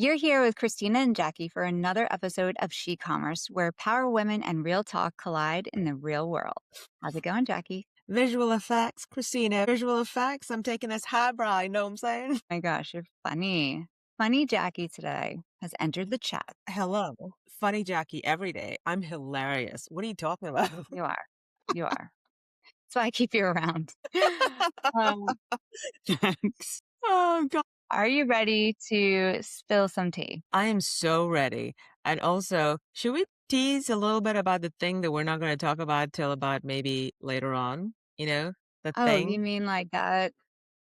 You're here with Christina and Jackie for another episode of She Commerce, where power women and real talk collide in the real world. How's it going, Jackie? Visual effects, Christina. Visual effects. I'm taking this highbrow, you know what I'm saying? My gosh, you're funny. Funny Jackie today has entered the chat. Hello. Funny Jackie every day. I'm hilarious. What are you talking about? You are. You are. So I keep you around. um, Thanks. Oh, God. are you ready to spill some tea? I am so ready. And also, should we tease a little bit about the thing that we're not going to talk about till about maybe later on? You know, the Oh, you thing? mean like that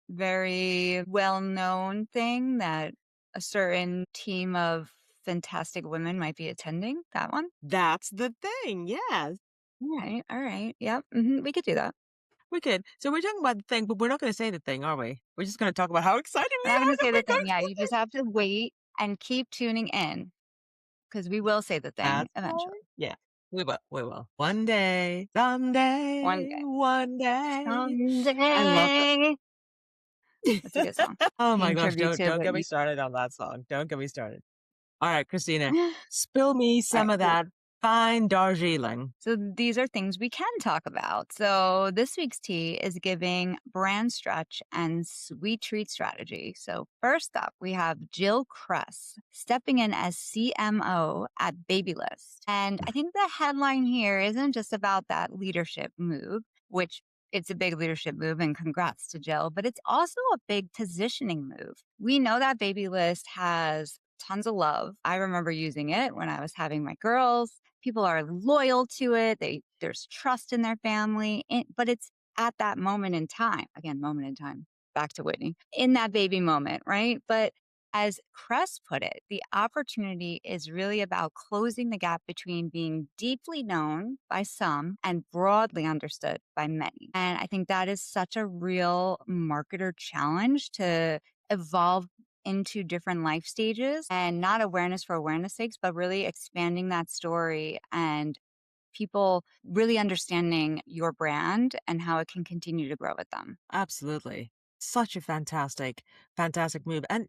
very well-known thing that a certain team of fantastic women might be attending? That one? That's the thing. Yes. All right. All right. Yep. We could do that. We could. So we're talking about the thing, but we're not going to say the thing, are we? We're just going to talk about how excited We're we not are going to that say the we're thing going yet. to You just have to wait and keep tuning in because we will say the thing That's eventually. right. Yeah, we will. We will. One day, One someday, day. one day. I love it. Someday. That's a good song. Oh my Paying gosh, tribute to don't get me Whitney. started on that song. Don't get me started. All right, Christina, spill me All some right. of Cool. that fine Darjeeling. So these are things we can talk about. So this week's tea is giving brand stretch and sweet treat strategy. So first up, we have Jill Kress stepping in as CMO at Babylist. And I think the headline here isn't just about that leadership move, which it's a big leadership move and congrats to Jill, but it's also a big positioning move. We know that Babylist has tons of love. I remember using it when I was having my girls. People are loyal to it. There's trust in their family, but it's at that moment in time. Again, moment in time. Back to Whitney. In that baby moment, right? But as Kress put it, the opportunity is really about closing the gap between being deeply known by some and broadly understood by many. And I think that is such a real marketer challenge to evolve into different life stages and not awareness for awareness sakes, but really expanding that story and people really understanding your brand and how it can continue to grow with them. Absolutely. Such a fantastic move. And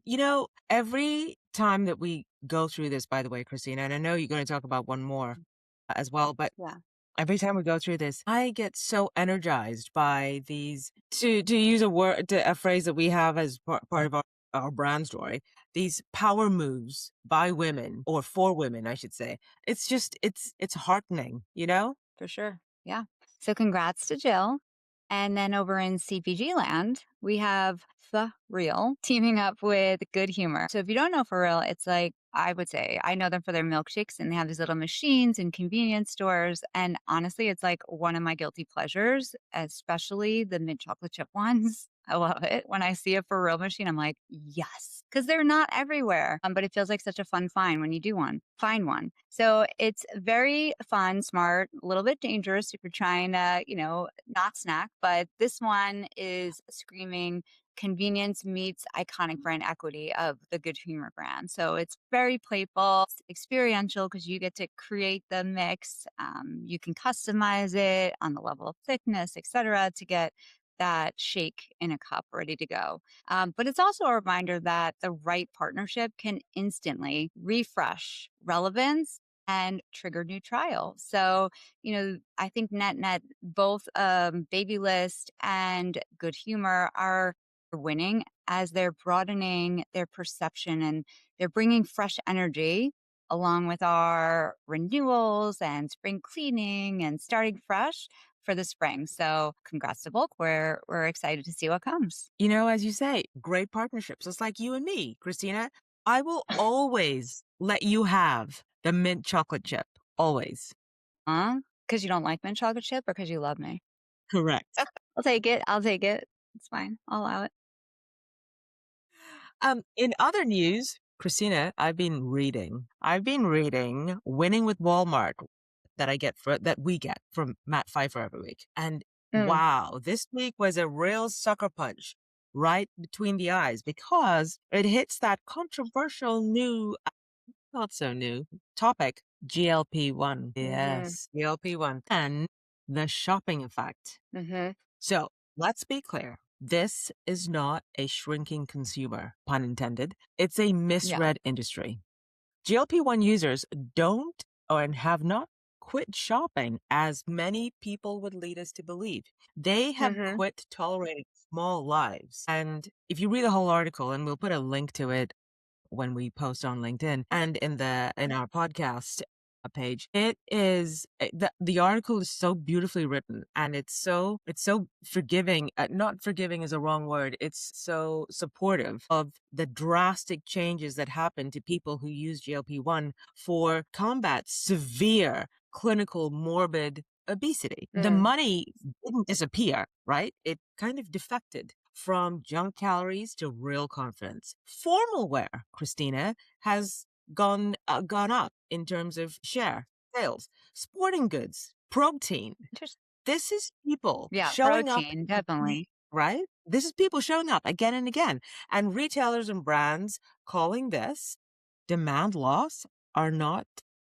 every time that we go through this, by the way, Christina, and I know you're going to talk about one more as well, but Yeah. every time we go through this, I get so energized by these, to use a phrase that we have as part of our brand story, these power moves by women or for women, I should say. It's just, it's heartening, you know? For sure. Yeah. So congrats to Jill. And then over in CPG land, we have The Real teaming up with Good Humor. So if you don't know For Real, it's like, I would say, I know them for their milkshakes and they have these little machines in convenience stores. And honestly, it's like one of my guilty pleasures, especially the mint chocolate chip ones. I love it. When I see a For Real machine, I'm like, yes, because they're not everywhere. But it feels like such a fun find when you do find one. So it's very fun, smart, a little bit dangerous if you're trying to, not snack. But this one is screaming convenience meets iconic brand equity of the Good Humor brand. So it's very playful, it's experiential because you get to create the mix. You can customize it on the level of thickness, etc., to get that shake in a cup ready to go. But it's also a reminder that the right partnership can instantly refresh relevance and trigger new trials. So, I think net, both Baby List and Good Humor are winning as they're broadening their perception and they're bringing fresh energy along with our renewals and spring cleaning and starting fresh for the spring. So congrats to both. We're excited to see what comes. As you say, great partnerships. It's like you and me, Christina. I will always let you have the mint chocolate chip. Always. Huh? Because you don't like mint chocolate chip or because you love me? Correct. I'll take it. I'll take it. It's fine. I'll allow it. In other news, Christina, I've been reading Winning with Walmart that we get from Matt Pfeiffer every week. And Mm. wow, this week was a real sucker punch right between the eyes because it hits that controversial new, not so new topic, GLP-1. Mm-hmm. Yes, GLP-1 and the shopping effect. Mm-hmm. So let's be clear. This is not a shrinking consumer, pun intended. It's a Yeah. misread industry. GLP-1 users don't or and have not quit shopping as many people would lead us to believe. They have Hmm. quit tolerating small lives. And if you read the whole article, and we'll put a link to it when we post on LinkedIn and in our podcast page. It is the article is so beautifully written, and it's so forgiving. Not forgiving is a wrong word. It's so supportive of the drastic changes that happen to people who use GLP-1 for combat severe clinical morbid obesity. The Mm. money didn't disappear, right? It kind of defected from junk calories to real confidence. Formal wear, Christina, has gone up in terms of share sales. Sporting goods, protein. Just This is people yeah, showing up, protein, definitely. right? This is people showing up again and again, and retailers and brands calling this demand loss are not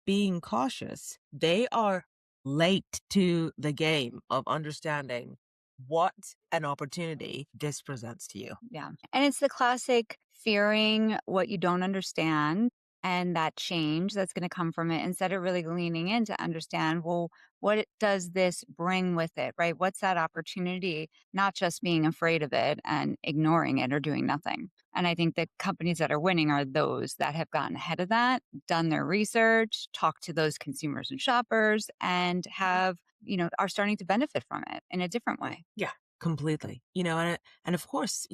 being cautious. They are late to the game of understanding what an opportunity this presents to you. Yeah. And it's the classic fearing what you don't understand and that change that's going to come from it instead of really leaning in to understand, well, does this bring with it, right? What's that opportunity? Not just being afraid of it and ignoring it or doing nothing. And I think the companies that are winning are those that have gotten ahead of that, done their research, talked to those consumers and shoppers, and have, are starting to benefit from it in a different way. Yeah, completely. And of course,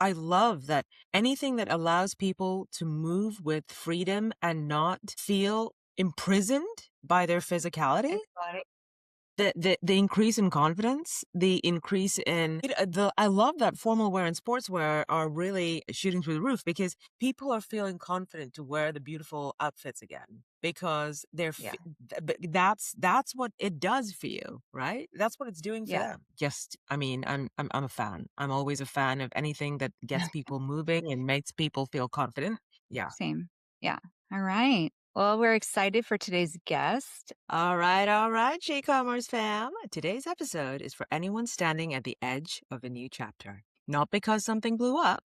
I love that anything that allows people to move with freedom and not feel imprisoned by their physicality. Exotic. The increase in confidence, the increase in I love that formal wear and sportswear are really shooting through the roof because people are feeling confident to wear the beautiful outfits again because Yeah. that's what it does for you, right? That's what it's doing for Yeah. them. Just, I mean, I'm a fan. I'm always a fan of anything that gets people moving and makes people feel confident. Yeah. Same. Yeah. All right. Well, we're excited for today's guest. All right, G-Commerce fam. Today's episode is for anyone standing at the edge of a new chapter. Not because something blew up,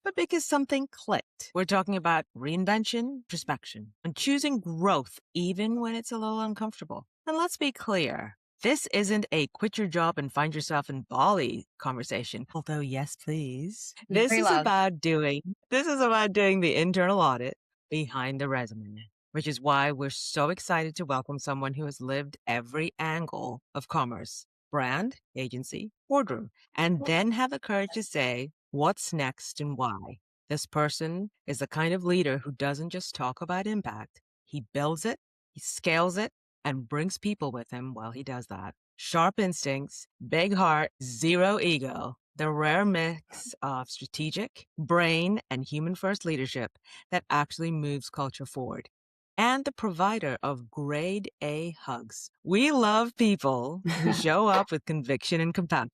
but because something clicked. We're talking about reinvention, introspection, and choosing growth even when it's a little uncomfortable. And let's be clear. This isn't a quit your job and find yourself in Bali conversation. Although, yes, please. Pre-love. This is about doing the internal audit behind the resume, which is why we're so excited to welcome someone who has lived every angle of commerce, brand, agency, boardroom, and then have the courage to say what's next and why. This person is the kind of leader who doesn't just talk about impact, he builds it, he scales it, and brings people with him while he does that. Sharp instincts, big heart, zero ego, the rare mix of strategic, brain, and human first leadership that actually moves culture forward, and the provider of grade A hugs. We love people who show up with conviction and compassion,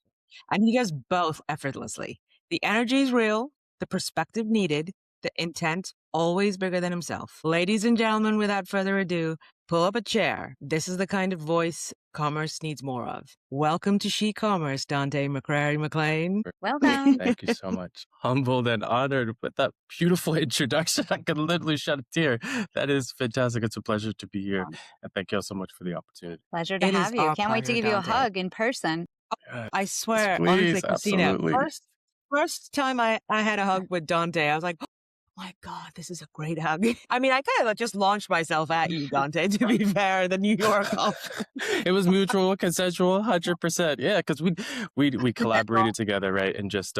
and he does both effortlessly. The energy is real, the perspective needed, the intent always bigger than himself. Ladies and gentlemen, without further ado, pull up a chair. This is the kind of voice commerce needs more of. Welcome to She Commerce, Donte McCrary-McClain. Welcome. Thank you so much. Humbled and honored with that beautiful introduction. I could literally shed a tear. That is fantastic. It's a pleasure to be here. And thank you all so much for the opportunity. Pleasure to It is have you. our Can't wait to pleasure, give you a Donte. hug in person. Yes, I swear, honestly, please. Christina, Absolutely. first time I had a hug with Donte, I was like, oh my God, this is a great hug. I mean, I kind of just launched myself at you, Donte, to be fair, the New York of. It was mutual, consensual, 100%. Yeah, because we collaborated together, right? And just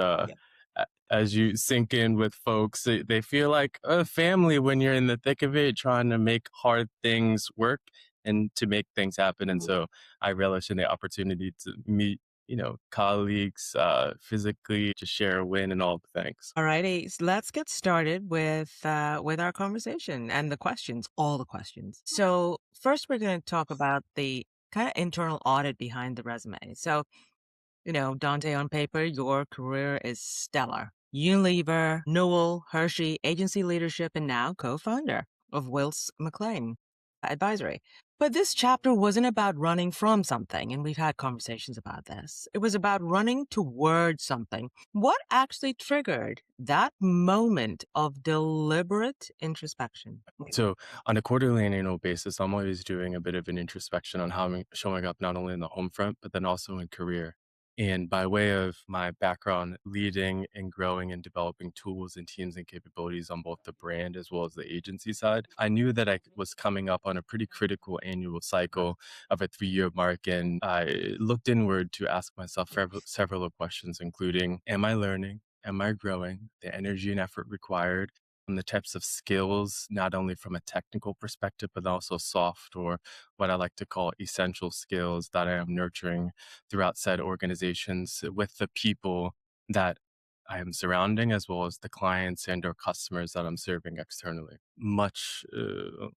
as you sink in with folks, they feel like a family when you're in the thick of it, trying to make hard things work and to make things happen. And so I relish in the opportunity to meet, colleagues, physically, to share a win and all the things. All righty, so let's get started with our conversation and the questions, all the questions. So first, we're going to talk about the kind of internal audit behind the resume. So, Donte, on paper, your career is stellar. Unilever, Newell, Hershey, agency leadership, and now co-founder of Wills McLean Advisory. But this chapter wasn't about running from something, and we've had conversations about this. It was about running towards something. What actually triggered that moment of deliberate introspection? So on a quarterly and annual basis, I'm always doing a bit of an introspection on how I'm showing up not only in the home front, but then also in career. And by way of my background leading and growing and developing tools and teams and capabilities on both the brand as well as the agency side, I knew that I was coming up on a pretty critical annual cycle of a 3-year mark. And I looked inward to ask myself several questions, including, am I learning? Am I growing? The energy and effort required, and the types of skills, not only from a technical perspective, but also soft or what I like to call essential skills that I am nurturing throughout said organizations with the people that I am surrounding, as well as the clients and or customers that I'm serving externally. Much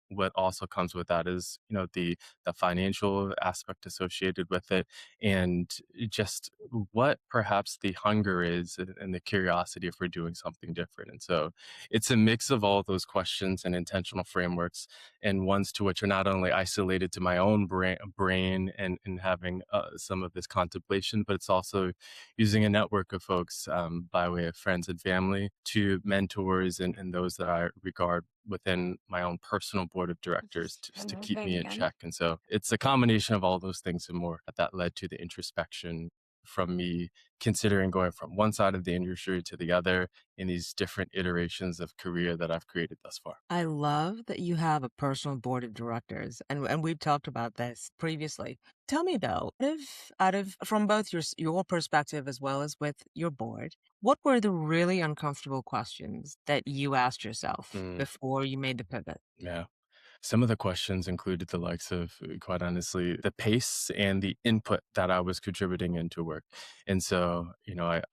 what also comes with that is, the financial aspect associated with it, and just what perhaps the hunger is and the curiosity for doing something different. And so it's a mix of all those questions and intentional frameworks, and ones to which are not only isolated to my own brain and having some of this contemplation, but it's also using a network of folks by way of friends and family to mentors and those that I regard within my own personal board of directors to keep me in check. And so it's a combination of all those things and more that led to the introspection from me considering going from one side of the industry to the other in these different iterations of career that I've created thus far. I love that you have a personal board of directors, and we've talked about this previously. Tell me though, if out of from both your perspective as well as with your board, what were the really uncomfortable questions that you asked yourself Mm, before you made the pivot? yeah. Some of the questions included the likes of, quite honestly, the pace and the input that I was contributing into work. And so,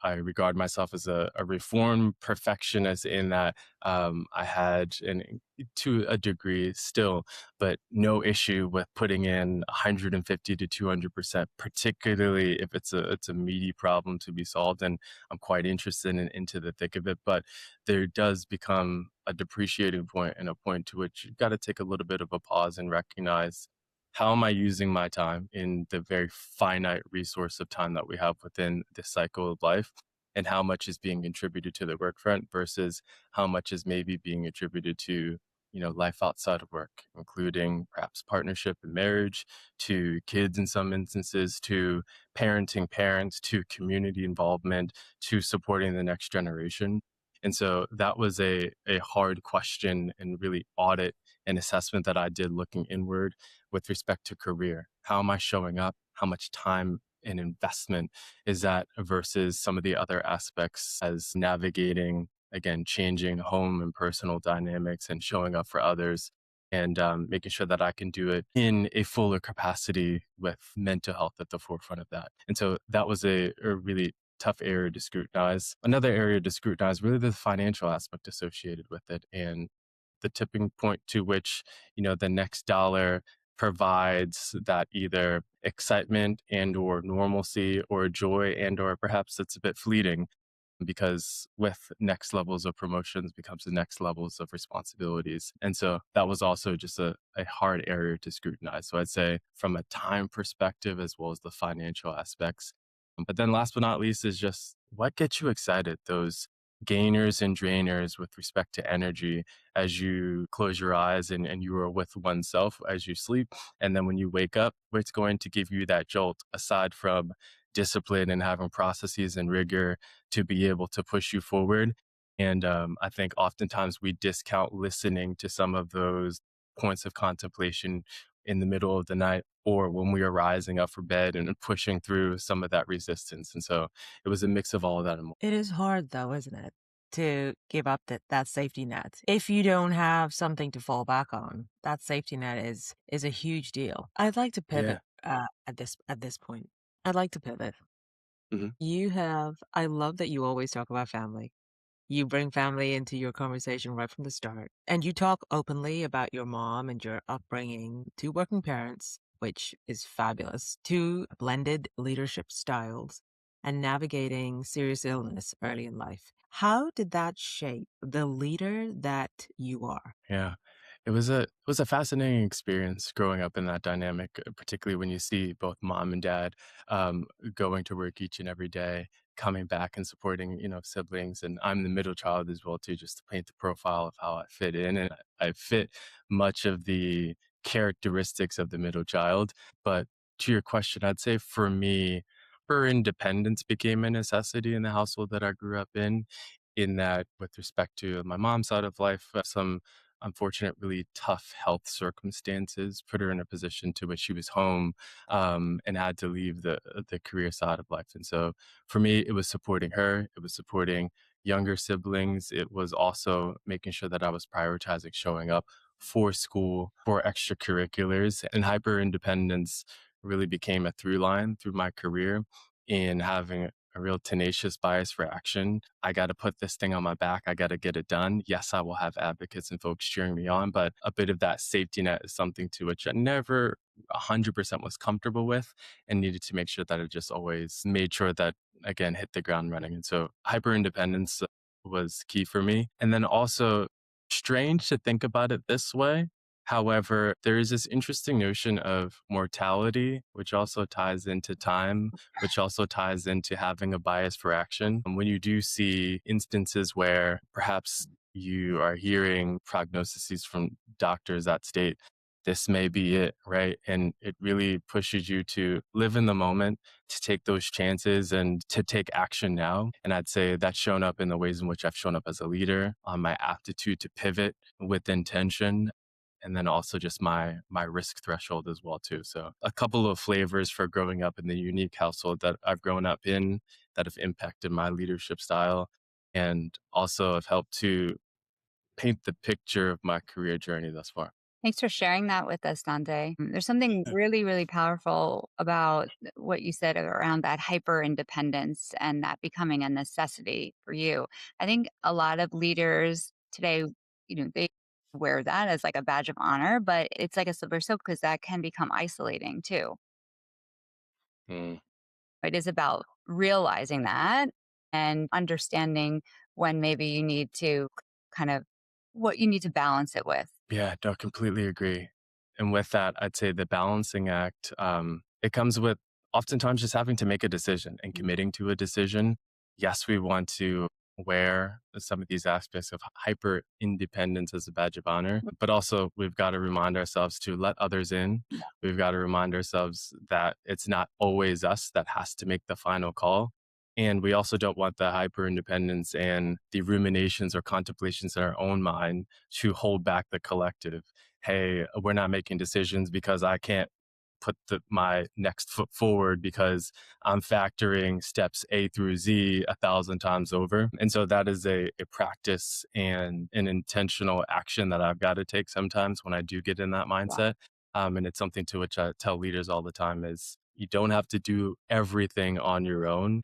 I regard myself as a reformed perfectionist in that I had, and to a degree still, but no issue with putting in 150 to 200%, particularly if it's a meaty problem to be solved. And I'm quite interested in into the thick of it. But there does become a depreciating point and a point to which you've got to take a little bit of a pause and recognize, how am I using my time in the very finite resource of time that we have within this cycle of life? And how much is being attributed to the work front versus how much is maybe being attributed to, life outside of work, including perhaps partnership and marriage, to kids in some instances, to parenting parents, to community involvement, to supporting the next generation. And so that was a hard question and really audit and assessment that I did looking inward with respect to career. How am I showing up? How much time and investment is that versus some of the other aspects as navigating, again, changing home and personal dynamics and showing up for others, and making sure that I can do it in a fuller capacity with mental health at the forefront of that. And so that was a really tough area to scrutinize. Another area to scrutinize, really the financial aspect associated with it, and the tipping point to which, the next dollar provides that either excitement and or normalcy or joy and or perhaps it's a bit fleeting, because with next levels of promotions becomes the next levels of responsibilities. And so that was also just a hard area to scrutinize. So I'd say from a time perspective as well as the financial aspects. But then last but not least is just what gets you excited, those gainers and drainers with respect to energy as you close your eyes and you are with oneself as you sleep. And then when you wake up, what's going to give you that jolt aside from discipline and having processes and rigor to be able to push you forward. And I think oftentimes we discount listening to some of those points of contemplation in the middle of the night or when we are rising up for bed and pushing through some of that resistance. And so it was a mix of all of that and more. It is hard though, isn't it? To give up that safety net. If you don't have something to fall back on, that safety net is a huge deal. I'd like to Yeah. pivot at this point. I'd like to pivot. Hmm. I love that you always talk about family. You bring family into your conversation right from the start. And you talk openly about your mom and your upbringing, two working parents, which is fabulous, two blended leadership styles, and navigating serious illness early in life. How did that shape the leader that you are? Yeah. It was a fascinating experience growing up in that dynamic, particularly when you see both mom and dad um, going to work each and every day, coming back and supporting, siblings. And I'm the middle child as well too, just to paint the profile of how I fit in. And I fit much of the characteristics of the middle child. But to your question, I'd say for me, her independence became a necessity in the household that I grew up in that with respect to my mom's side of life, some unfortunate, really tough health circumstances put her in a position to which she was home and had to leave the career side of life. And so for me, it was supporting her, it was supporting younger siblings. It was also making sure that I was prioritizing showing up for school, for extracurriculars, and hyper independence really became a through line through my career in having a real tenacious bias for action. I got to put this thing on my back. I got to get it done. Yes, I will have advocates and folks cheering me on, but a bit of that safety net is something to which I never 100% was comfortable with and needed to make sure that I just always made sure that, again, hit the ground running. And so hyper independence was key for me. And then also, strange to think about it this way. However, there is this interesting notion of mortality, which also ties into time, which also ties into having a bias for action. And when you do see instances where perhaps you are hearing prognoses from doctors that state this may be it, right? And it really pushes you to live in the moment, to take those chances and to take action now. And I'd say that's shown up in the ways in which I've shown up as a leader, on my aptitude to pivot with intention, and then also just my risk threshold as well too. So a couple of flavors for growing up in the unique household that I've grown up in that have impacted my leadership style and also have helped to paint the picture of my career journey thus far. Thanks for sharing that with us, Dante. There's something really, really powerful about what you said around that hyper independence and that becoming a necessity for you. I think a lot of leaders today, they wear that as like a badge of honor, but it's like a slippery slope because that can become isolating too. Mm. It is about realizing that and understanding when maybe you need to kind of what you need to balance it with. Yeah, no, completely agree. And with that, I'd say the balancing act, it comes with oftentimes just having to make a decision and committing to a decision. Yes, we want to wear some of these aspects of hyper independence as a badge of honor, but also we've got to remind ourselves to let others in. We've got to remind ourselves that it's not always us that has to make the final call. And we also don't want the hyper independence and the ruminations or contemplations in our own mind to hold back the collective. Hey, we're not making decisions because I can't put my next foot forward because I'm factoring steps A through Z 1,000 times over. And so that is a practice and an intentional action that I've got to take sometimes when I do get in that mindset. And it's something to which I tell leaders all the time is you don't have to do everything on your own.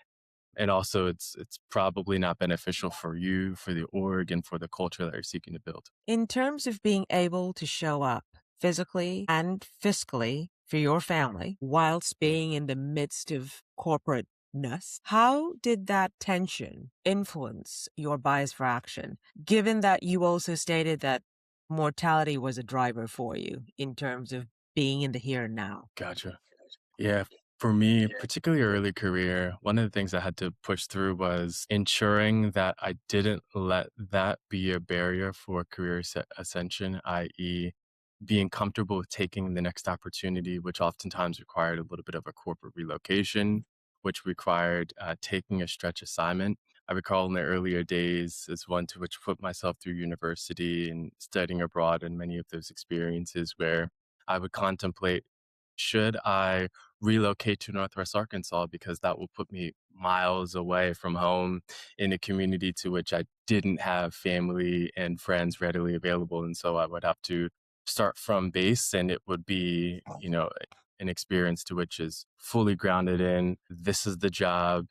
And also it's probably not beneficial for you, for the org, and for the culture that you're seeking to build. In terms of being able to show up physically and fiscally for your family whilst being in the midst of corporateness, how did that tension influence your bias for action, given that you also stated that mortality was a driver for you in terms of being in the here and now? Gotcha. Yeah, for me, particularly early career, one of the things I had to push through was ensuring that I didn't let that be a barrier for career ascension, i.e., being comfortable with taking the next opportunity, which oftentimes required a little bit of a corporate relocation, which required taking a stretch assignment. I recall in the earlier days as one to which put myself through university and studying abroad and many of those experiences where I would contemplate, should I relocate to Northwest Arkansas because that will put me miles away from home in a community to which I didn't have family and friends readily available. And so I would have to start from base and it would be, an experience to which is fully grounded in this is the job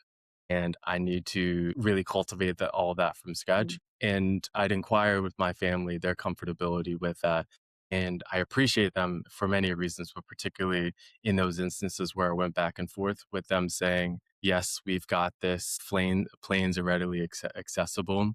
and I need to really cultivate all that from scratch. And I'd inquire with my family their comfortability with that. And I appreciate them for many reasons, but particularly in those instances where I went back and forth with them saying, yes, we've got this, planes are readily accessible,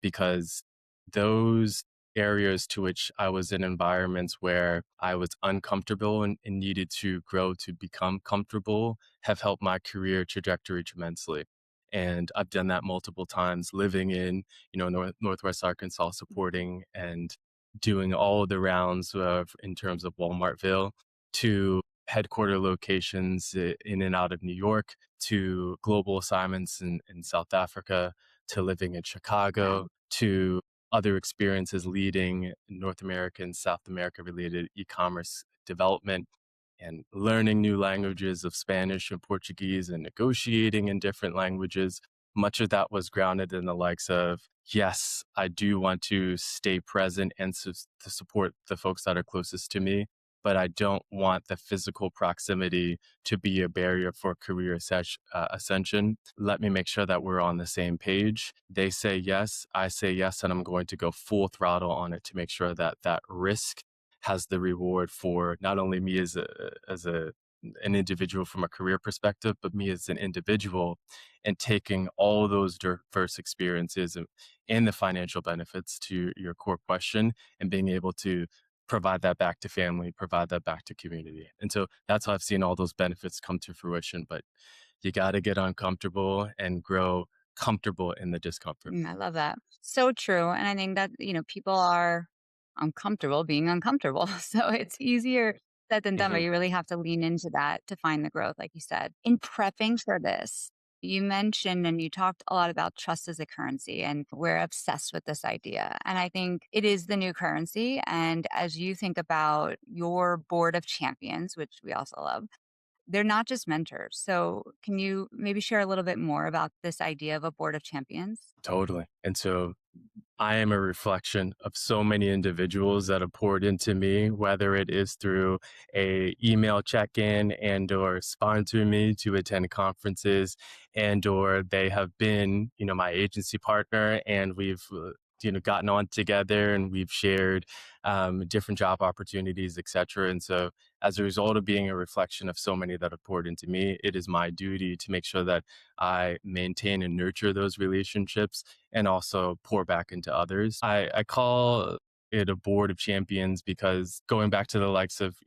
because those areas to which I was in environments where I was uncomfortable and needed to grow to become comfortable have helped my career trajectory tremendously. And I've done that multiple times living in, Northwest Arkansas, supporting and doing all the rounds in terms of Walmartville to headquarter locations in and out of New York to global assignments in South Africa to living in Wow. Chicago to other experiences leading North American, South America related e-commerce development and learning new languages of Spanish and Portuguese and negotiating in different languages. Much of that was grounded in the likes of, yes, I do want to stay present and to support the folks that are closest to me, but I don't want the physical proximity to be a barrier for career ascension. Let me make sure that we're on the same page. They say yes, I say yes, and I'm going to go full throttle on it to make sure that that risk has the reward for not only me as an individual from a career perspective, but me as an individual and taking all those diverse experiences and the financial benefits to your core question and being able to provide that back to family, provide that back to community. And so that's how I've seen all those benefits come to fruition. But you got to get uncomfortable and grow comfortable in the discomfort. I love that. So true. And I think that, people are uncomfortable being uncomfortable. So it's easier said than done, but Mhm. you really have to lean into that to find the growth, like you said. In prepping for this, you mentioned and you talked a lot about trust as a currency, and we're obsessed with this idea. And I think it is the new currency. And as you think about your board of champions, which we also love, they're not just mentors. So, can you maybe share a little bit more about this idea of a board of champions? Totally. And so I am a reflection of so many individuals that have poured into me, whether it is through a email check-in and or sponsoring me to attend conferences and or they have been, my agency partner and we've gotten on together and we've shared different job opportunities, etc. And so as a result of being a reflection of so many that have poured into me, it is my duty to make sure that I maintain and nurture those relationships and also pour back into others. I call it a board of champions because going back to the likes of,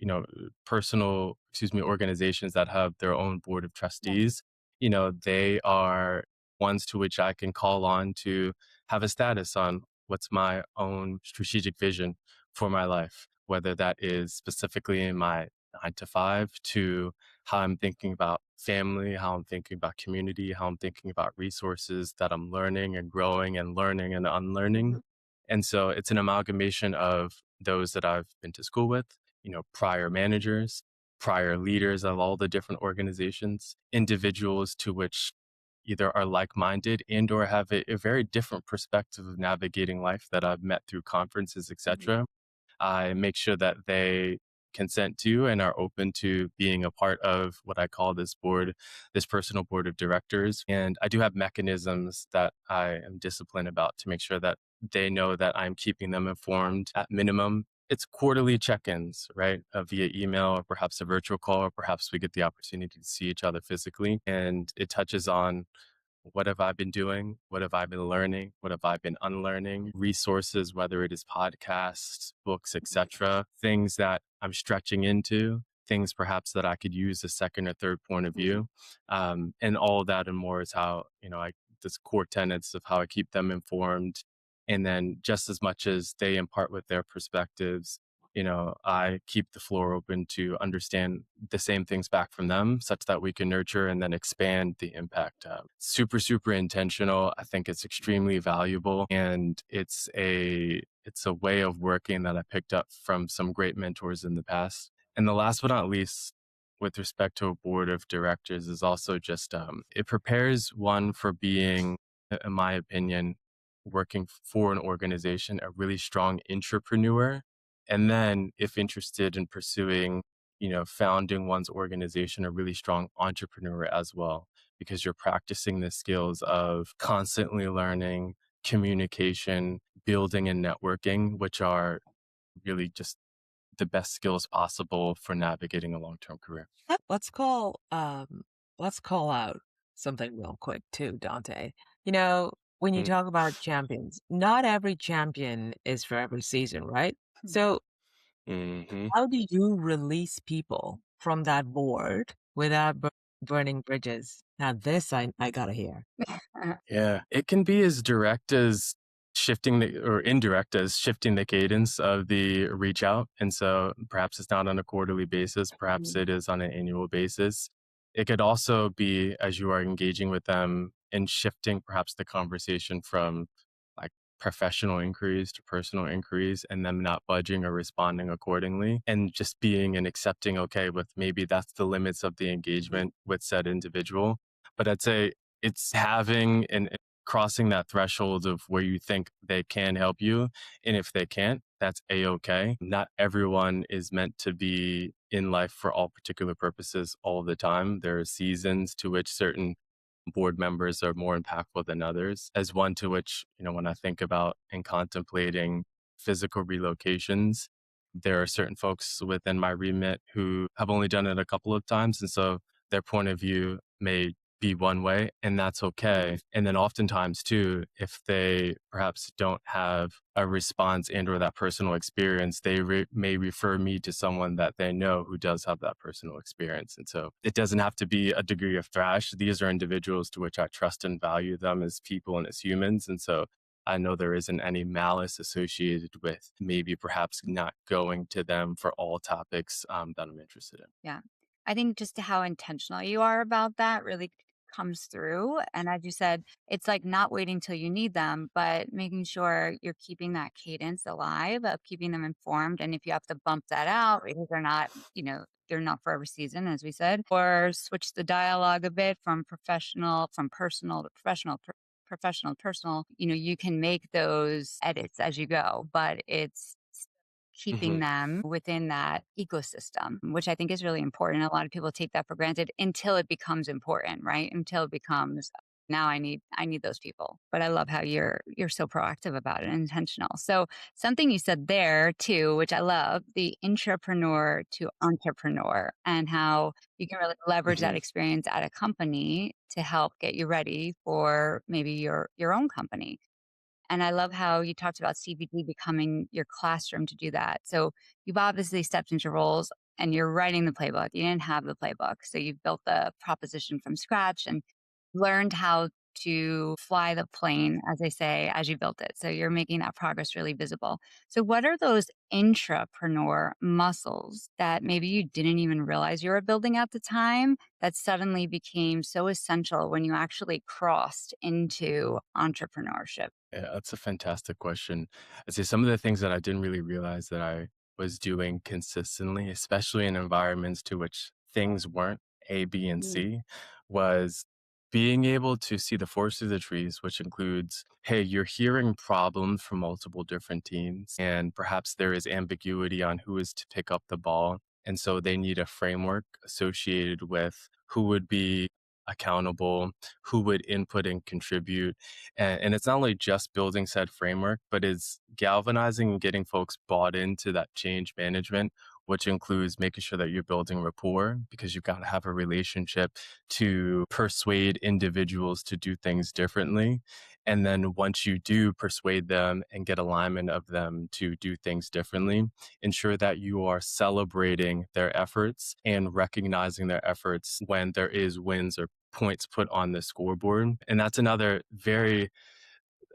organizations that have their own board of Yeah. trustees, they are ones to which I can call on to have a status on what's my own strategic vision for my life, whether that is specifically in my 9 to 5 to how I'm thinking about family, how I'm thinking about community, how I'm thinking about resources that I'm learning and growing and learning and unlearning. And so it's an amalgamation of those that I've been to school with, prior managers, prior leaders of all the different organizations, individuals to which either are like-minded and or have a very different perspective of navigating life that I've met through conferences, Mhm. etc. I make sure that they consent to and are open to being a part of what I call this board, this personal board of directors. And I do have mechanisms that I am disciplined about to make sure that they know that I'm keeping them informed at minimum. It's quarterly check-ins, right? Via email or perhaps a virtual call, or perhaps we get the opportunity to see each other physically. And it touches on what have I been doing? What have I been learning? What have I been unlearning? Resources, whether it is podcasts, books, etc., things that I'm stretching into, things perhaps that I could use a second or third point of Mhm. view. And all of that and more is how, this core tenets of how I keep them informed. And then just as much as they impart with their perspectives, I keep the floor open to understand the same things back from them such that we can nurture and then expand the impact. Super, super intentional. I think it's extremely valuable and it's a way of working that I picked up from some great mentors in the past. And the last but not least, with respect to a board of directors is also just it prepares one for being, in my opinion, working for an organization, a really strong intrapreneur and then, if interested in pursuing, founding one's organization, a really strong entrepreneur as well, because you're practicing the skills of constantly learning, communication, building, and networking, which are really just the best skills possible for navigating a long term career. Yep, let's call out something real quick too, Dante. You know, when you talk about champions, not every champion is for every season, right? So Mm-hmm. how do you release people from that board without burning bridges? Now, this I gotta hear. Yeah, it can be as direct as shifting or indirect as shifting the cadence of the reach out. And so perhaps it's not on a quarterly basis, perhaps Mm. it is on an annual basis. It could also be as you are engaging with them and shifting perhaps the conversation from like professional inquiries to personal inquiries and them not budging or responding accordingly and just being and accepting, okay, with maybe that's the limits of the engagement with said individual. But I'd say it's having and crossing that threshold of where you think they can help you. And if they can't, that's a-okay. Not everyone is meant to be in life for all particular purposes all the time. There are seasons to which certain board members are more impactful than others. As one to which, when I think about and contemplating physical relocations, there are certain folks within my remit who have only done it a couple of times. And so their point of view may be one way, and that's okay. And then oftentimes too, if they perhaps don't have a response and or that personal experience, they may refer me to someone that they know who does have that personal experience. And so it doesn't have to be a degree of thrash. These are individuals to which I trust and value them as people and as humans. And so I know there isn't any malice associated with maybe perhaps not going to them for all topics that I'm interested in. Yeah. I think just how intentional you are about that really comes through. And as you said, it's like not waiting till you need them, but making sure you're keeping that cadence alive of keeping them informed. And if you have to bump that out because they're not for every season, as we said, or switch the dialogue a bit from personal to professional, professional to personal, you can make those edits as you go, but it's keeping Hmm. them within that ecosystem, which I think is really important. A lot of people take that for granted until it becomes important, right? Until it becomes now I need those people. But I love how you're so proactive about it and intentional. So something you said there too, which I love, the intrapreneur to entrepreneur and how you can really leverage that Hmm. experience at a company to help get you ready for maybe your own company. And I love how you talked about CBD becoming your classroom to do that. So you've obviously stepped into roles and you're writing the playbook. You didn't have the playbook. So you've built the proposition from scratch and learned how to fly the plane, as they say, as you built it. So you're making that progress really visible. So, what are those intrapreneur muscles that maybe you didn't even realize you were building at the time that suddenly became so essential when you actually crossed into entrepreneurship? Yeah, that's a fantastic question. I'd say some of the things that I didn't really realize that I was doing consistently, especially in environments to which things weren't A, B, and Mm. C, was being able to see the forest through the trees, which includes, hey, you're hearing problems from multiple different teams, and perhaps there is ambiguity on who is to pick up the ball. And so they need a framework associated with who would be accountable, who would input and contribute and it's not only just building said framework, but it's galvanizing and getting folks bought into that change management, which includes making sure that you're building rapport because you've got to have a relationship to persuade individuals to do things differently. And then once you do persuade them and get alignment of them to do things differently, ensure that you are celebrating their efforts and recognizing their efforts when there is wins or points put on the scoreboard. And that's another very,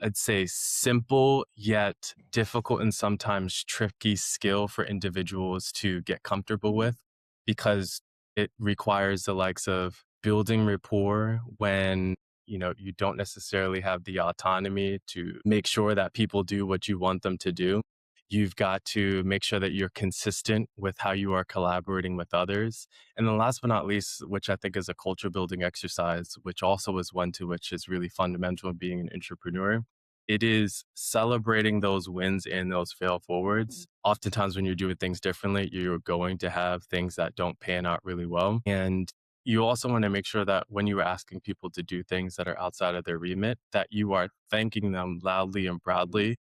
I'd say, simple yet difficult and sometimes tricky skill for individuals to get comfortable with because it requires the likes of building rapport when you don't necessarily have the autonomy to make sure that people do what you want them to do. You've got to make sure that you're consistent with how you are collaborating with others. And then last but not least, which I think is a culture building exercise, which also is one to which is really fundamental in being an entrepreneur. It is celebrating those wins and those fail forwards. Oftentimes when you're doing things differently, you're going to have things that don't pan out really well. And you also want to make sure that when you are asking people to do things that are outside of their remit, that you are thanking them loudly and proudly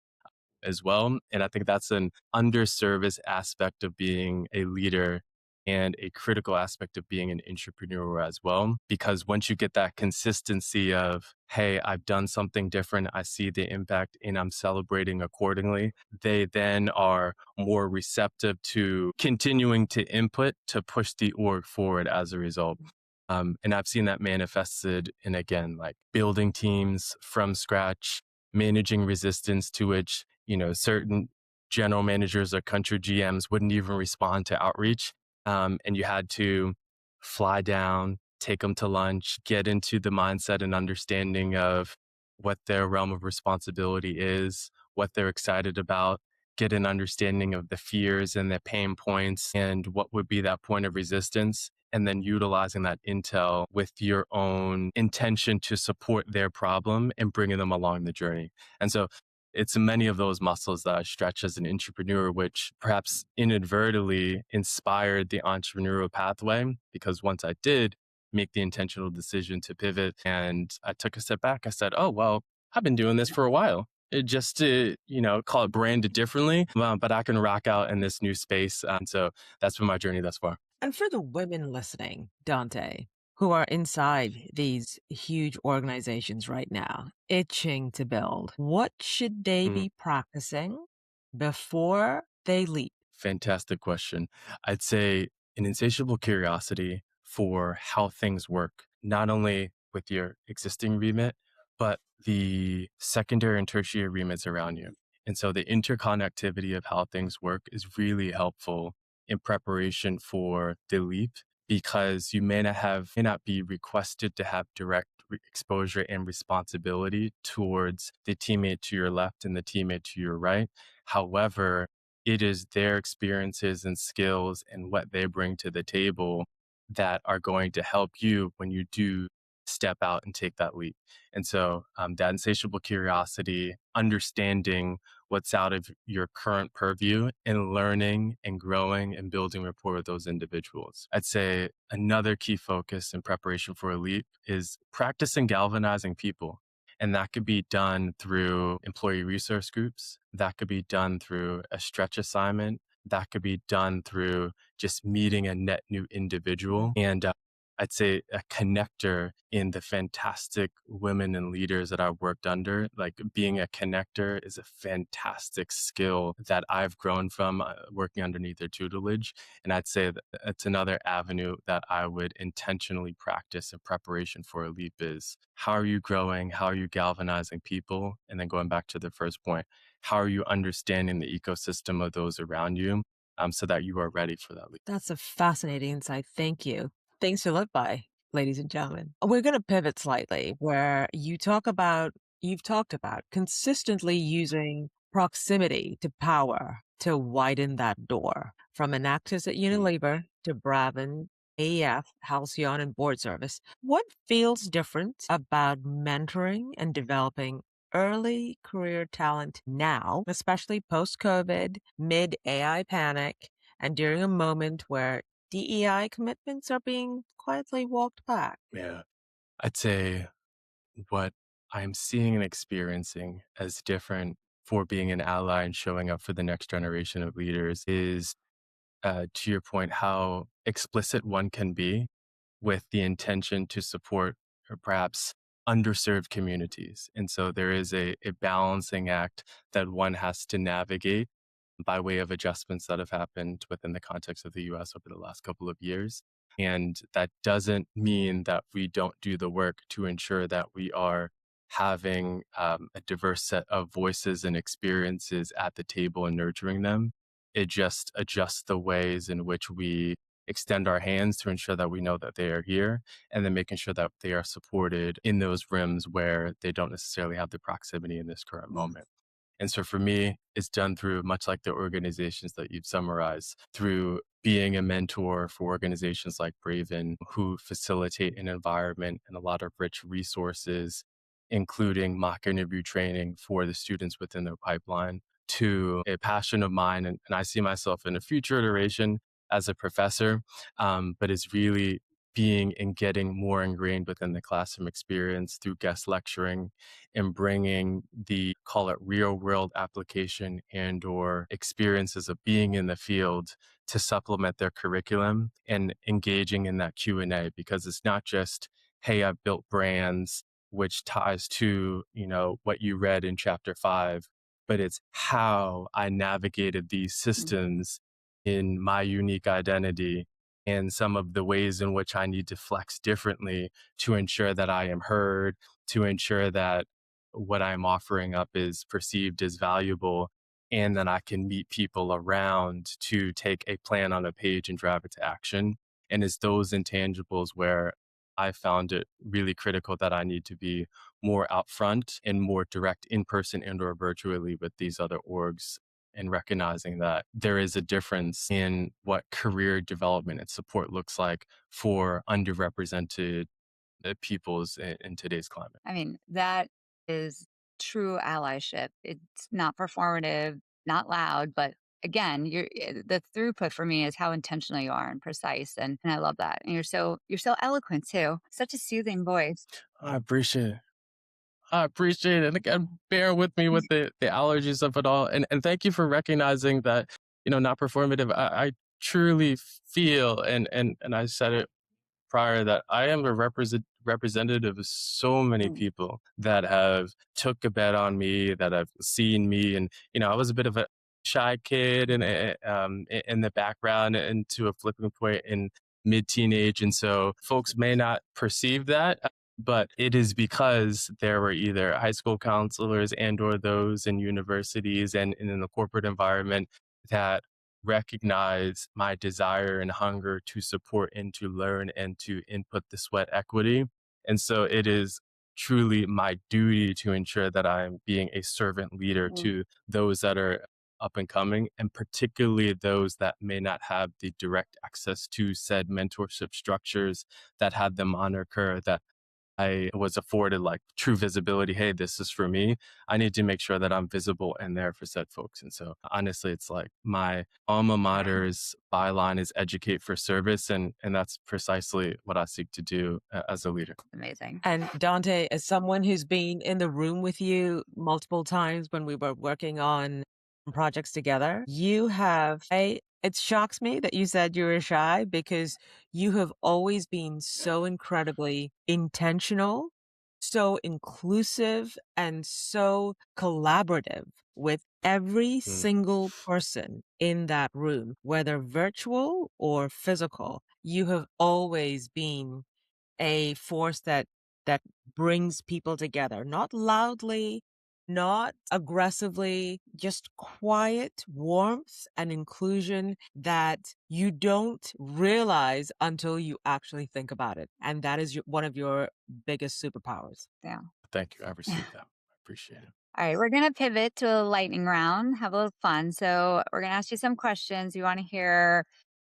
as well. And I think that's an underserviced aspect of being a leader and a critical aspect of being an entrepreneur as well. Because once you get that consistency of hey, I've done something different, I see the impact, and I'm celebrating accordingly, they then are more receptive to continuing to input to push the org forward as a result. And I've seen that manifested in, again, like building teams from scratch, managing resistance to which, certain general managers or country GMs wouldn't even respond to outreach. And you had to fly down, take them to lunch, get into the mindset and understanding of what their realm of responsibility is, what they're excited about, get an understanding of the fears and the pain points and what would be that point of resistance. And then utilizing that intel with your own intention to support their problem and bringing them along the journey. And so it's many of those muscles that I stretch as an entrepreneur, which perhaps inadvertently inspired the entrepreneurial pathway. Because once I did make the intentional decision to pivot and I took a step back, I said, oh, well, I've been doing this for a while. Just to, call it branded differently, but I can rock out in this new space. And so that's been my journey thus far. And for the women listening, Donte, who are inside these huge organizations right now, itching to build, what should they Mm. be practicing before they leap? Fantastic question. I'd say an insatiable curiosity for how things work, not only with your existing remit, but the secondary and tertiary remits around you. And so the interconnectivity of how things work is really helpful in preparation for the leap because you may not be requested to have direct exposure and responsibility towards the teammate to your left and the teammate to your right. However, it is their experiences and skills and what they bring to the table that are going to help you when you do step out and take that leap. And so that insatiable curiosity, understanding what's out of your current purview and learning and growing and building rapport with those individuals. I'd say another key focus in preparation for a leap is practicing galvanizing people. And that could be done through employee resource groups. That could be done through a stretch assignment. That could be done through just meeting a net new individual. And I'd say a connector in the fantastic women and leaders that I've worked under. Like being a connector is a fantastic skill that I've grown from working underneath their tutelage. And I'd say that it's another avenue that I would intentionally practice in preparation for a leap is how are you growing? How are you galvanizing people? And then going back to the first point, how are you understanding the ecosystem of those around you so that you are ready for that leap? That's a fascinating insight. Thank you. Things to live by, ladies and gentlemen. We're going to pivot slightly where you've talked about consistently using proximity to power to widen that door from Enactus at Unilever to Brabham, AEF, Halcyon, and board service. What feels different about mentoring and developing early career talent now, especially post-COVID, mid-AI panic, and during a moment where DEI commitments are being quietly walked back? Yeah. I'd say what I'm seeing and experiencing as different for being an ally and showing up for the next generation of leaders is, to your point, how explicit one can be with the intention to support or perhaps underserved communities. And so there is a balancing act that one has to navigate by way of adjustments that have happened within the context of the US over the last couple of years. And that doesn't mean that we don't do the work to ensure that we are having a diverse set of voices and experiences at the table and nurturing them. It just adjusts the ways in which we extend our hands to ensure that we know that they are here, and then making sure that they are supported in those rims where they don't necessarily have the proximity in this current moment. And so for me, it's done through much like the organizations that you've summarized, through being a mentor for organizations like Braven, who facilitate an environment and a lot of rich resources, including mock interview training for the students within their pipeline, to a passion of mine. And I see myself in a future iteration as a professor, but it's really being and getting more ingrained within the classroom experience through guest lecturing and bringing the, call it, real world application and or experiences of being in the field to supplement their curriculum and engaging in that Q&A, because it's not just, hey, I've built brands which ties to, what you read in chapter 5, but it's how I navigated these systems in my unique identity and some of the ways in which I need to flex differently to ensure that I am heard, to ensure that what I'm offering up is perceived as valuable, and then I can meet people around to take a plan on a page and drive it to action. And it's those intangibles where I found it really critical that I need to be more out front and more direct in person and or virtually with these other orgs, and recognizing that there is a difference in what career development and support looks like for underrepresented peoples in today's climate. I mean, that is true allyship. It's not performative, not loud, but again, the throughput for me is how intentional you are and precise, and I love that. And you're so eloquent too. Such a soothing voice. I appreciate it. I appreciate it. And again, bear with me with the allergies of it all. And thank you for recognizing that, not performative. I truly feel, and I said it prior, that I am a representative of so many Mm. people that have took a bet on me, that have seen me. And, I was a bit of a shy kid and in the background and to a flipping point in mid-teenage. And so folks may not perceive that, but it is because there were either high school counselors and or those in universities and in the corporate environment that recognize my desire and hunger to support and to learn and to input the sweat equity. And so it is truly my duty to ensure that I'm being a servant leader Mm. to those that are up and coming, and particularly those that may not have the direct access to said mentorship structures that had the moniker that I was afforded, like true visibility. Hey, this is for me. I need to make sure that I'm visible and there for said folks. And so honestly, it's like my alma mater's byline is educate for service. And that's precisely what I seek to do as a leader. Amazing. And Donte, as someone who's been in the room with you multiple times when we were working on projects together, it shocks me that you said you were shy because you have always been so incredibly intentional, so inclusive, and so collaborative with every Mm. single person in that room, whether virtual or physical. You have always been a force that brings people together, not loudly, not aggressively, just quiet warmth and inclusion that you don't realize until you actually think about it. And that is one of your biggest superpowers. Yeah. Thank you. I received that. I appreciate it. All right, we're going to pivot to a lightning round, have a little fun. So, we're going to ask you some questions. You want to hear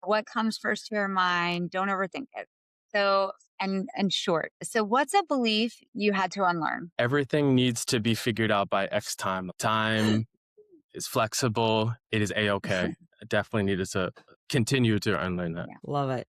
what comes first to your mind. Don't overthink it. So, and short. So, what's a belief you had to unlearn? Everything needs to be figured out by X time. Time is flexible. It is A-okay. I definitely needed to continue to unlearn that. Yeah. Love it.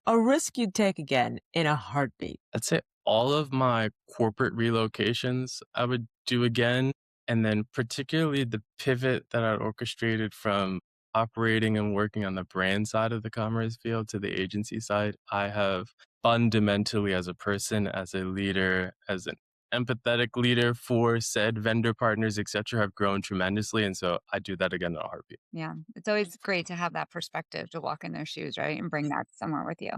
A risk you'd take again in a heartbeat. I'd say all of my corporate relocations I would do again. And then particularly the pivot that I orchestrated from operating and working on the brand side of the commerce field to the agency side, I have fundamentally, as a person, as a leader, as an empathetic leader for said vendor partners, etc., have grown tremendously. And so I do that again in a heartbeat. Yeah. It's always great to have that perspective to walk in their shoes, right? And bring that somewhere with you.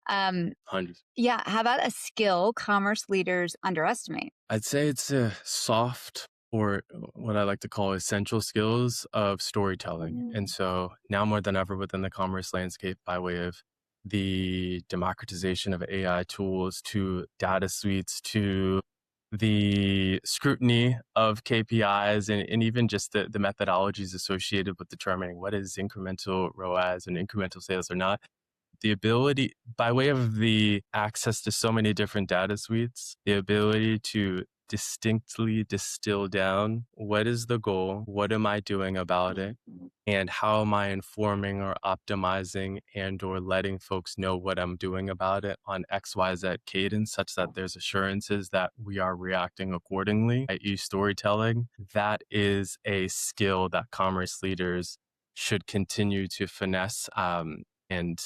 Hundreds. Yeah. How about a skill commerce leaders underestimate? I'd say it's a soft, or what I like to call essential skills of storytelling. And so now more than ever within the commerce landscape, by way of the democratization of AI tools to data suites to the scrutiny of KPIs and even just the methodologies associated with determining what is incremental ROAS and incremental sales or not, the ability, by way of the access to so many different data suites, the ability to distinctly distill down what is the goal, what am I doing about it, and how am I informing or optimizing and or letting folks know what I'm doing about it on XYZ cadence, such that there's assurances that we are reacting accordingly, i.e. storytelling. That is a skill that commerce leaders should continue to finesse and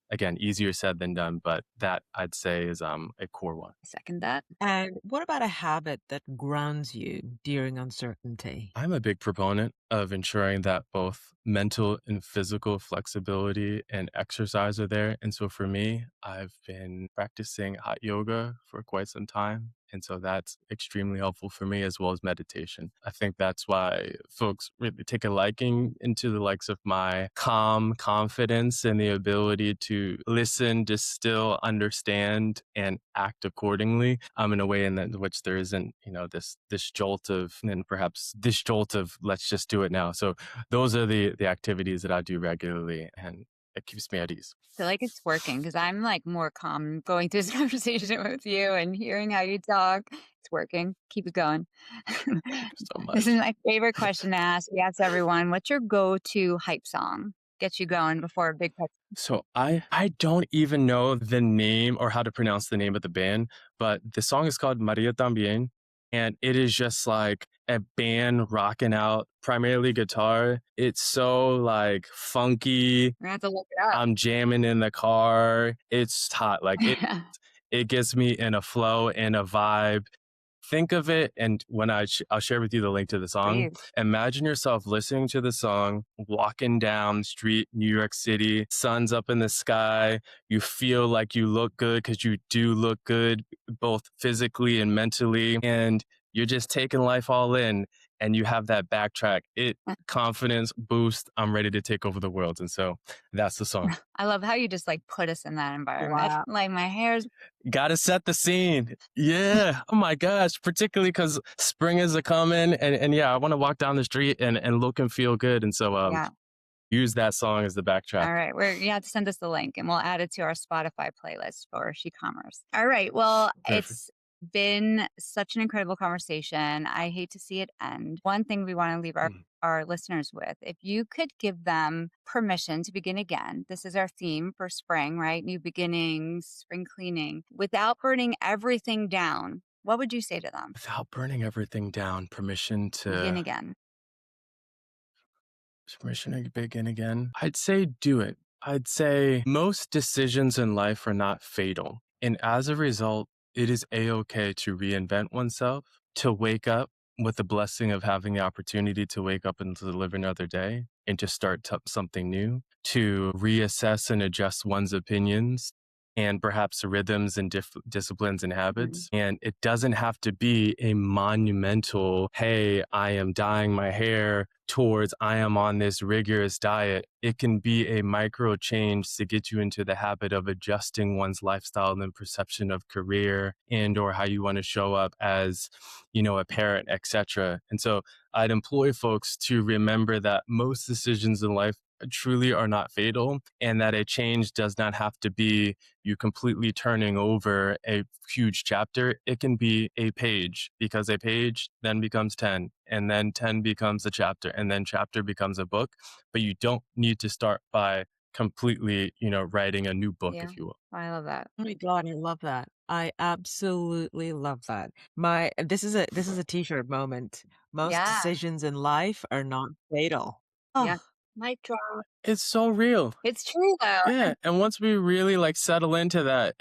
again, easier said than done, but that I'd say is a core one. Second that. And what about a habit that grounds you during uncertainty? I'm a big proponent of ensuring that both mental and physical flexibility and exercise are there. And so for me, I've been practicing hot yoga for quite some time. And so that's extremely helpful for me, as well as meditation. I think that's why folks really take a liking into the likes of my calm confidence and the ability to listen, distill, understand, and act accordingly, in a way which there isn't, this jolt of, and perhaps this jolt of, let's just do it now. So those are the activities that I do regularly, and it keeps me at ease. I feel like it's working because I'm like more calm going through this conversation with you and hearing how you talk. It's working. Keep it going. Thank you so This is much. my favorite question to ask. We ask everyone, what's your go-to hype song? Get you going before a big press. So I don't even know the name or how to pronounce the name of the band, but the song is called Maria Tambien, and it is just like a band rocking out, primarily guitar. It's so like funky. We're gonna have to look it up. I'm jamming in the car. It's hot. Like it gets me in a flow and a vibe. Think of it, and when I'll share with you the link to the song. Please. Imagine yourself listening to the song, walking down the street, New York City, sun's up in the sky. You feel like you look good because you do look good, both physically and mentally. And you're just taking life all in, and you have that backtrack. Confidence boost. I'm ready to take over the world. And so that's the song. I love how you just like put us in that environment. Wow. Like my hair's Gotta set the scene. Yeah. Oh my gosh. Particularly because spring is a coming, and yeah, I want to walk down the street and look and feel good. And so yeah. use that song as the backtrack. All right. You have to send us the link and we'll add it to our Spotify playlist for She-commerce. All right. Well, Perfect. it's been such an incredible conversation. I hate to see it end. One thing we want to leave our listeners with, if you could give them permission to begin again, this is our theme for spring, right? New beginnings, spring cleaning, without burning everything down, what would you say to them? Without burning everything down, permission Begin to again. begin again. I'd say do it. I'd say most decisions in life are not fatal. And as a result, it is a-okay to reinvent oneself, to wake up with the blessing of having the opportunity to wake up and to live another day and to start something new, to reassess and adjust one's opinions and perhaps rhythms and disciplines and habits. And it doesn't have to be a monumental, hey, I am dyeing my hair, towards I am on this rigorous diet. It can be a micro change to get you into the habit of adjusting one's lifestyle and perception of career and or how you want to show up as, a parent, etc. And so I'd employ folks to remember that most decisions in life truly are not fatal, and that a change does not have to be you completely turning over a huge chapter. It can be a page, because a page then becomes 10, and then 10 becomes a chapter, and then chapter becomes a book. But you don't need to start by completely, writing a new book, Yeah. if you will. I love that. Oh my God, I love that. I absolutely love that. This is a t-shirt moment. Most Yeah. decisions in life are not fatal. Oh, Yeah. Mic drop. It's so real. It's true though. Yeah. And once we really settle into that,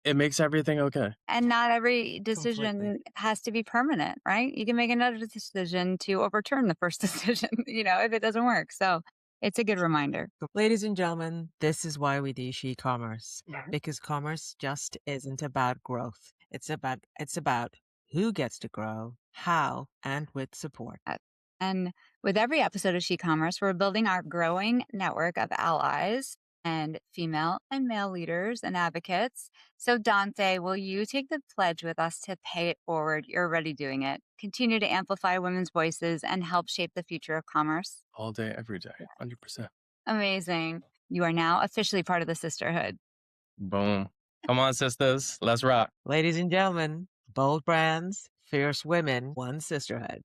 it makes everything okay. And not every decision Completely. has to be permanent, right? You can make another decision to overturn the first decision, if it doesn't work. So it's a good reminder. Ladies and gentlemen, this is why we do She-commerce. Mhm. Because commerce just isn't about growth. It's about who gets to grow, how, and with support. And with every episode of She-commerce, we're building our growing network of allies and female and male leaders and advocates. So Donte, will you take the pledge with us to pay it forward? You're already doing it. Continue to amplify women's voices and help shape the future of commerce. All day, every day, 100%. Amazing. You are now officially part of the sisterhood. Boom. Come on, sisters. Let's rock. Ladies and gentlemen, bold brands, fierce women, one sisterhood.